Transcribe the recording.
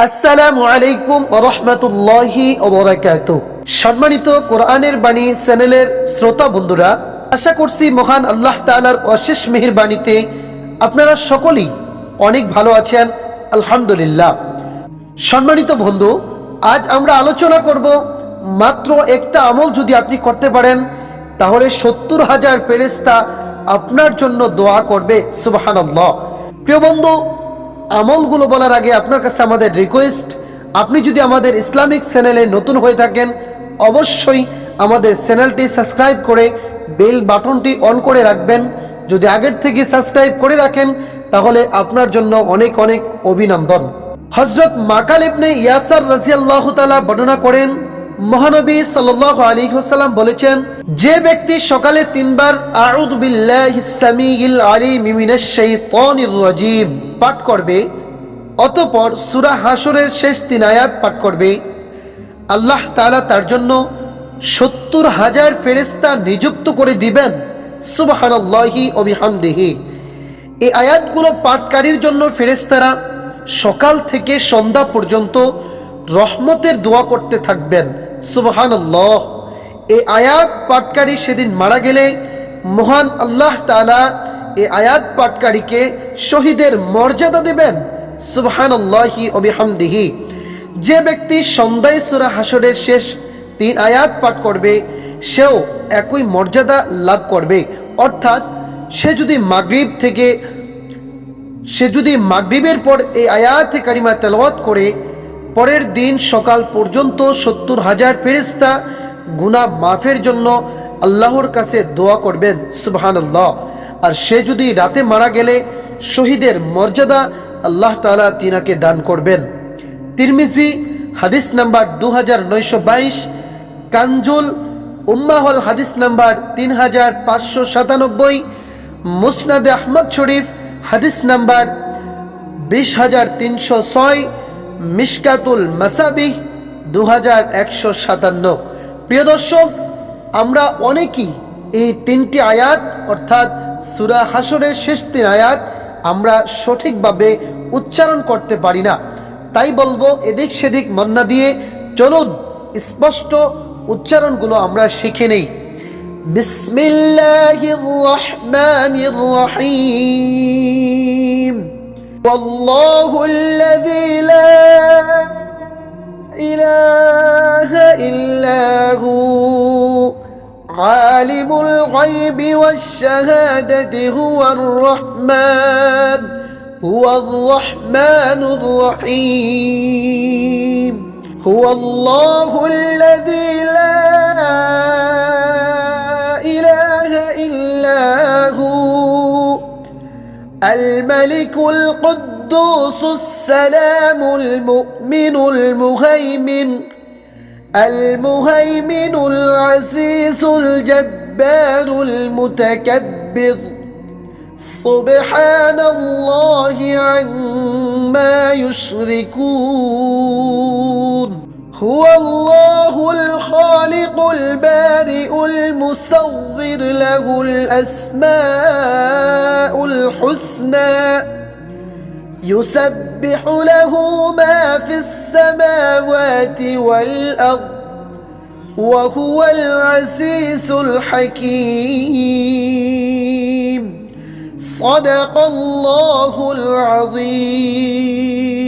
আসসালামু আলাইকুম ওয়া রাহমাতুল্লাহি ওয়া বারাকাতুহু। সম্মানিত কোরআনের বাণী চ্যানেলের শ্রোতা বন্ধুরা, আশা করছি মহান আল্লাহ তাআলার অশেষ মেহেরবানিতে আপনারা সকলেই অনেক ভালো আছেন, আলহামদুলিল্লাহ। সম্মানিত বন্ধু, আজ আমরা আলোচনা করব মাত্র একটা আমল যদি আপনি করতে পারেন তাহলে ৭০,০০০ ফেরেশতা আপনার জন্য দোয়া করবে, সুবহানাল্লাহ। প্রিয় বন্ধু, আমলগুলো বলার আগে আপনার কাছে আমাদের রিকোয়েস্ট, আপনি যদি আমাদের ইসলামিক চ্যানেলে নতুন হয়ে থাকেন অবশ্যই আমাদের চ্যানেলটি সাবস্ক্রাইব করে বেল বাটনটি অন করে রাখবেন। যদি আগের থেকে সাবস্ক্রাইব করে রাখেন তাহলে আপনার জন্য অনেক অনেক অভিনন্দন। হযরত মাকাল ইবনে ইয়াসার রাদিয়াল্লাহু তাআলা বর্ণনা করেন, মহানবী সাল্লাল্লাহু আলাইহি ওয়াসাল্লাম বলেছেন, যে ব্যক্তি সকালে 3 বার আউযু বিল্লাহিস সামিউল আলিম মিনাশ শাইতানির রাজিম পাঠ করবে, অতঃপর সূরা হাশরের শেষ 3 আয়াত পাঠ করবে, আল্লাহ তাআলা তার জন্য ৭০,০০০ ফেরেশতা নিযুক্ত করে দিবেন, সুবহানাল্লাহি ওয়া বিহামদিহি। এই আয়াতগুলো পাঠকারীর জন্য ফেরেশতারা সকাল থেকে সন্ধ্যা পর্যন্ত রহমতের দোয়া করতে থাকবেন, সুবহানাল্লাহ। এই আয়াত পাঠকারী সেদিন মারা গেলে মহান আল্লাহ তাআলা এই আয়াত পাঠকারীকে শহীদের মর্যাদা দেবেন, সুবহানাল্লাহি ওয়া বিহামদিহি। যে ব্যক্তি সন্ধ্যায় সূরা হাশরের শেষ 3 আয়াত পাঠ করবে সেও একই মর্যাদা লাভ করবে। অর্থাৎ সে যদি মাগরিবের পর এই আয়াত কারিমা তেলাওয়াত করে পরের দিন সকাল পর্যন্ত ৭০,০০০ ফেরেশতা গুনাহ মাফের জন্য আল্লাহর কাছে দোয়া করবেন, সুবহানাল্লাহ। আর সে যদি রাতে মারা গেলে শহীদের মর্যাদা আল্লাহ তাআলা তিনাকে দান করবেন। তিরমিজি হাদিস নাম্বার 2922, কানজুল উম্মাহুল হাদিস নাম্বার 3597, মুসনাদে আহমদ শরীফ হাদিস নাম্বার 20306, মিশকাতুল মাসাবিহ 2157। প্রিয় দর্শক, আমরা অনেকেই এই 3টি আয়াত অর্থাৎ সূরা হাশরের শেষ 3 আয়াত আমরা সঠিকভাবে উচ্চারণ করতে পারি না। তাই বলবো, এদিক সেদিক মন না দিয়ে চলুন স্পষ্ট উচ্চারণগুলো আমরা শিখে নেই। বিসমিল্লাহির রহমানির রহিম। ওয়াল্লাহুল্লাযী লা ইলাহা ইল্লা হু আলিমুল গায়বি ওয়াশ শাহাদাতি হুয়ার রাহমানুর রহিম। হুয়াল্লাহুল্লাযী লা ইলাহা ইল্লা হু الملك القدوس السلام المؤمن المهيمن العزيز الجبار المتكبر سبحان الله عما يشركون هو الله الخالق البارئ المصور له الأسماء الحسنى يسبح له ما في السماوات والأرض وهو العزيز الحكيم صدق الله العظيم।